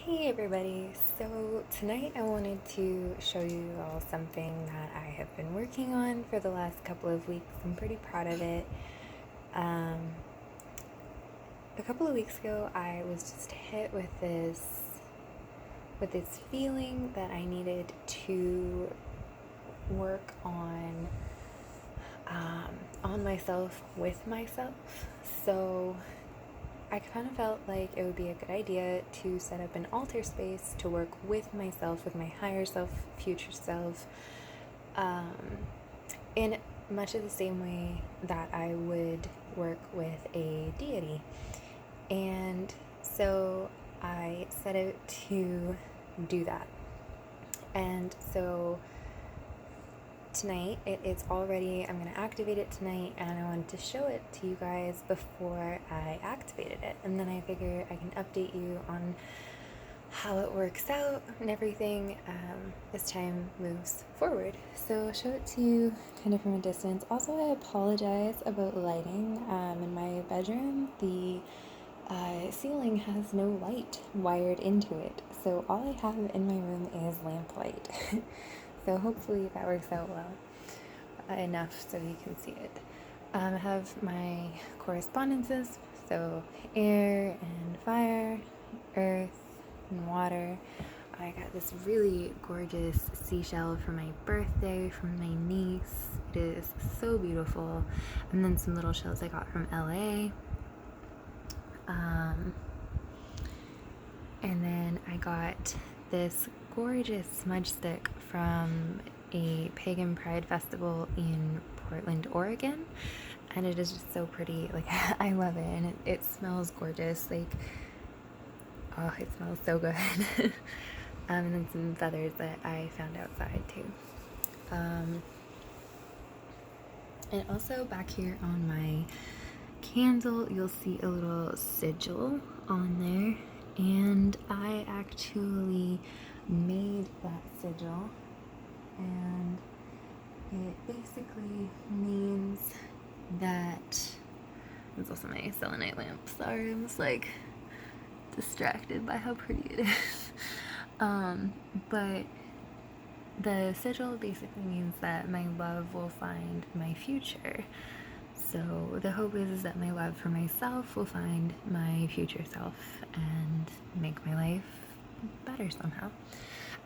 Hey everybody, so tonight I wanted to show you all something that I have been working on for the last couple of weeks. I'm pretty proud of it. Um, a couple of weeks ago I was just hit with this feeling that I needed to work on myself with myself. So I kind of felt like it would be a good idea to set up an altar space to work with myself, with my higher self, future self, um, in much of the same way that I would work with a deity. And so I set out to do that. And so tonight it's all ready. I'm going to activate it tonight, and I wanted to show it to you guys before I activated it, and then I figure I can update you on how it works out and everything as time moves forward. So I'll show it to you kind of from a distance. Also, I apologize about lighting. In my bedroom, the ceiling has no light wired into it, so all I have in my room is lamplight. So hopefully that works out well enough so you can see it. I have my correspondences, so air and fire, earth and water. I got this really gorgeous seashell for my birthday from my niece. It is so beautiful. And then some little shells I got from LA. And then I got this gorgeous smudge stick from a pagan pride festival in Portland, Oregon, and it is just so pretty. Like, I love it, and it smells gorgeous. Like, oh, it smells so good. And then some feathers that I found outside too. And also back here on my candle, you'll see a little sigil on there, and I actually made that sigil, and it basically means that it's also my selenite lamp. Sorry, I'm just like distracted by how pretty it is. But the sigil basically means that my love will find my future. So the hope is that my love for myself will find my future self and make my life better somehow.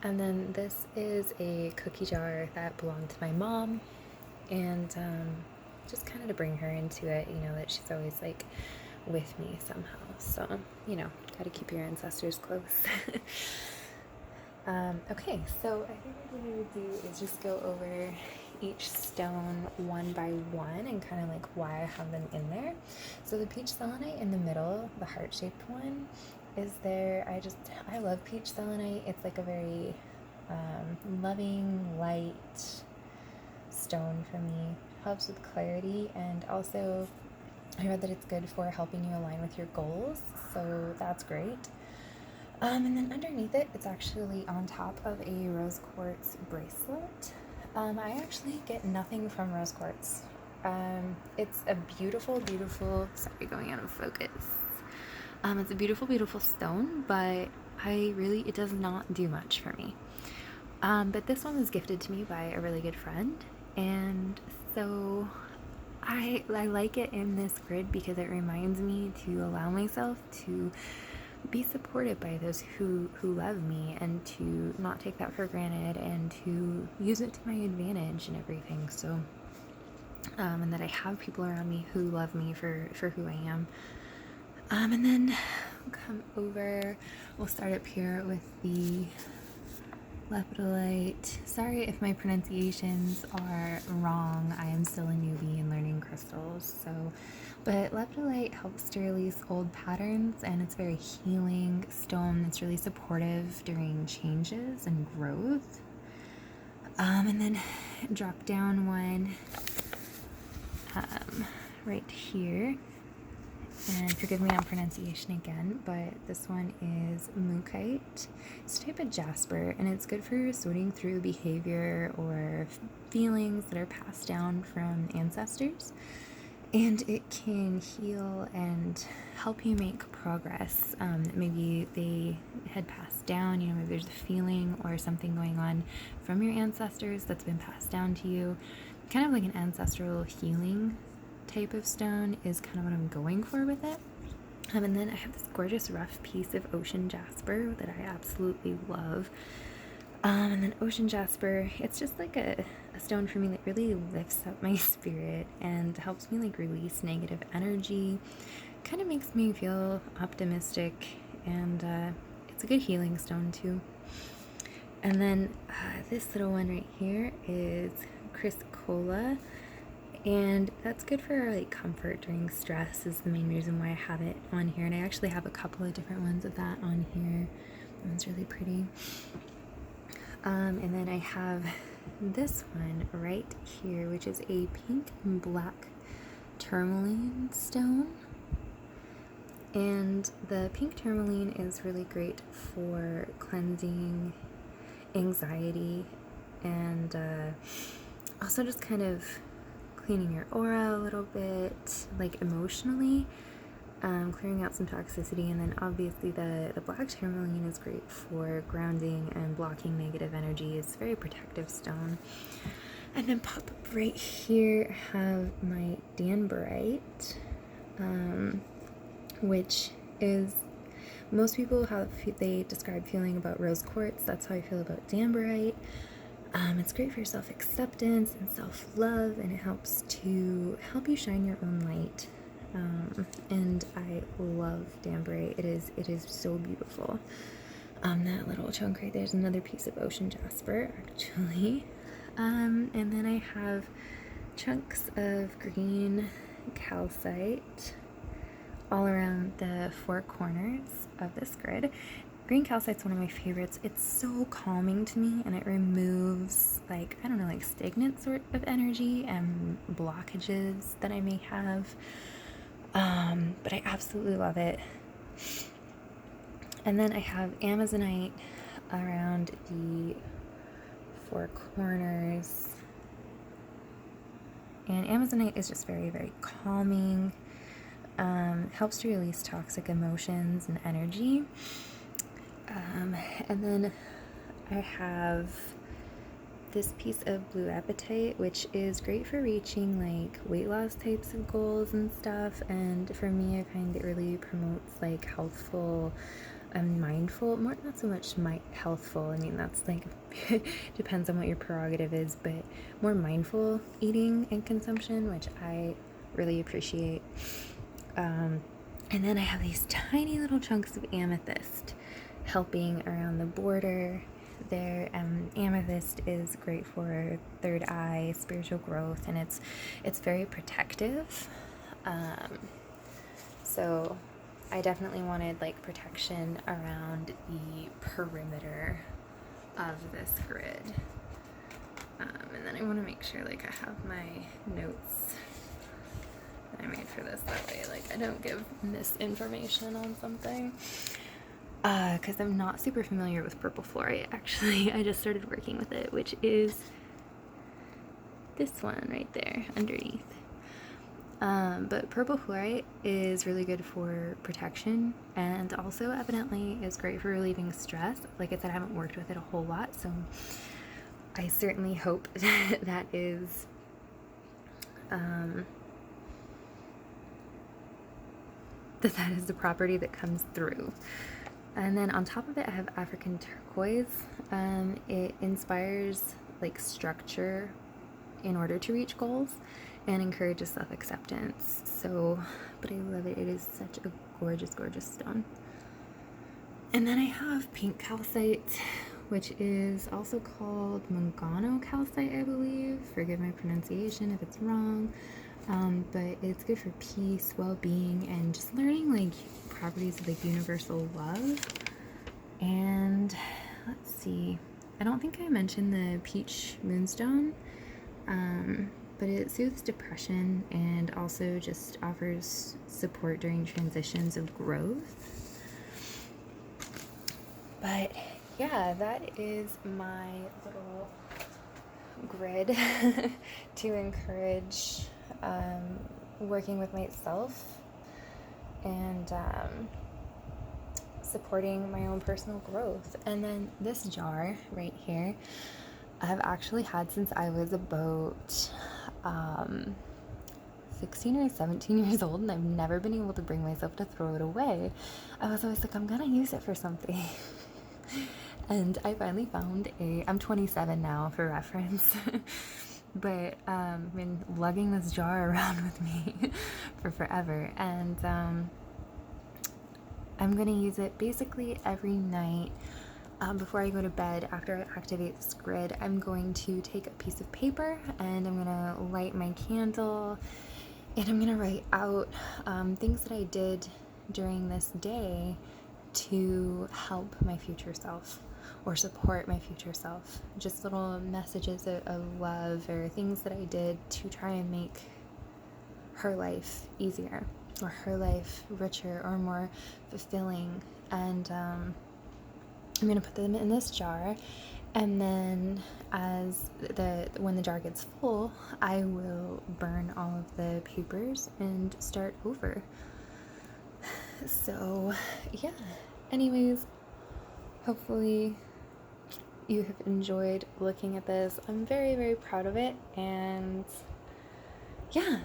And then this is a cookie jar that belonged to my mom, and just kind of to bring her into it, that she's always like with me somehow. So, gotta keep your ancestors close. Okay, so I think what we would do is just go over each stone one by one and kind of like why I have them in there. So the peach selenite in the middle, the heart-shaped one, is there. I love peach selenite. It's like a very loving, light stone for me. Helps with clarity, and also I read that it's good for helping you align with your goals, so that's great. And then underneath it, it's actually on top of a rose quartz bracelet. I actually get nothing from rose quartz. It's a beautiful, beautiful, sorry, going out of focus. It's a beautiful, beautiful stone, but it does not do much for me. But this one was gifted to me by a really good friend, and so I like it in this grid because it reminds me to allow myself to be supported by those who love me, and to not take that for granted, and to use it to my advantage and everything. So and that I have people around me who love me for who I am. And then come over, we'll start up here with the lepidolite. Sorry if my pronunciations are wrong. I am still a newbie in learning crystals. But lepidolite helps to release old patterns, and it's a very healing stone. It's really supportive during changes and growth. And then drop down one right here. And forgive me on pronunciation again, but this one is mookaite. It's a type of jasper, and it's good for sorting through behavior or feelings that are passed down from ancestors. and it can heal and help you make progress. Maybe they had passed down, maybe there's a feeling or something going on from your ancestors that's been passed down to you. Kind of like an ancestral healing type of stone is kind of what I'm going for with it. And then I have this gorgeous rough piece of ocean jasper that I absolutely love. And then ocean jasper, it's just like a stone for me that really lifts up my spirit and helps me like release negative energy. Kind of makes me feel optimistic, and it's a good healing stone too. And then this little one right here is chrysocolla, and that's good for like comfort during stress is the main reason why I have it on here. And I actually have a couple of different ones of that on here. That one's really pretty. And then I have this one right here, which is a pink and black tourmaline stone. And the pink tourmaline is really great for cleansing anxiety and also just kind of cleaning your aura a little bit, like emotionally. Clearing out some toxicity. And then obviously the black tourmaline is great for grounding and blocking negative energy. It's a very protective stone. And then pop up right here, I have my danburite, which is, most people they describe feeling about rose quartz. That's how I feel about danburite. It's great for your self-acceptance and self-love, and it helps you shine your own light. And I love danburite. It is so beautiful. That little chunk right there is another piece of ocean jasper, actually. And then I have chunks of green calcite all around the four corners of this grid. Green calcite's one of my favorites. It's so calming to me, and it removes like stagnant sort of energy and blockages that I may have. But I absolutely love it. And then I have amazonite around the four corners. And amazonite is just very, very calming. Helps to release toxic emotions and energy. And then I have this piece of blue apatite, which is great for reaching like weight loss types of goals and stuff. And for me, I find it really promotes like healthful and mindful, not so much healthful. I mean, that's like depends on what your prerogative is, but more mindful eating and consumption, which I really appreciate. And then I have these tiny little chunks of amethyst helping around the border there. Amethyst is great for third eye, spiritual growth, and it's very protective. So I definitely wanted like protection around the perimeter of this grid. And then I want to make sure like I have my notes that I made for this, that way like I don't give misinformation on something. Because I'm not super familiar with purple fluorite, actually. I just started working with it, which is this one right there underneath. But purple fluorite is really good for protection, and also evidently is great for relieving stress. Like I said, I haven't worked with it a whole lot, so I certainly hope that is that is the property that comes through. And then on top of it, I have African turquoise. It inspires like structure in order to reach goals and encourages self-acceptance. So, but I love it. It is such a gorgeous, gorgeous stone. And then I have pink calcite, which is also called Mangano calcite, I believe. Forgive my pronunciation if it's wrong. But it's good for peace, well-being, and just learning like properties of like universal love. And let's see, I don't think I mentioned the peach moonstone, but it soothes depression and also just offers support during transitions of growth. But yeah, that is my little grid to encourage working with myself and supporting my own personal growth. And then this jar right here, I've actually had since I was about 16 or 17 years old, and I've never been able to bring myself to throw it away. I was always like, I'm gonna use it for something. And I finally found I'm 27 now for reference, but I've been lugging this jar around with me for forever, and I'm gonna use it basically every night. Before I go to bed, after I activate this grid, I'm going to take a piece of paper and I'm gonna light my candle, and I'm gonna write out things that I did during this day to help my future self or support my future self. Just little messages of love or things that I did to try and make her life easier or her life richer or more fulfilling. And I'm gonna put them in this jar, and then when the jar gets full, I will burn all of the papers and start over. So yeah, anyways, hopefully you have enjoyed looking at this. I'm very, very proud of it, and yeah,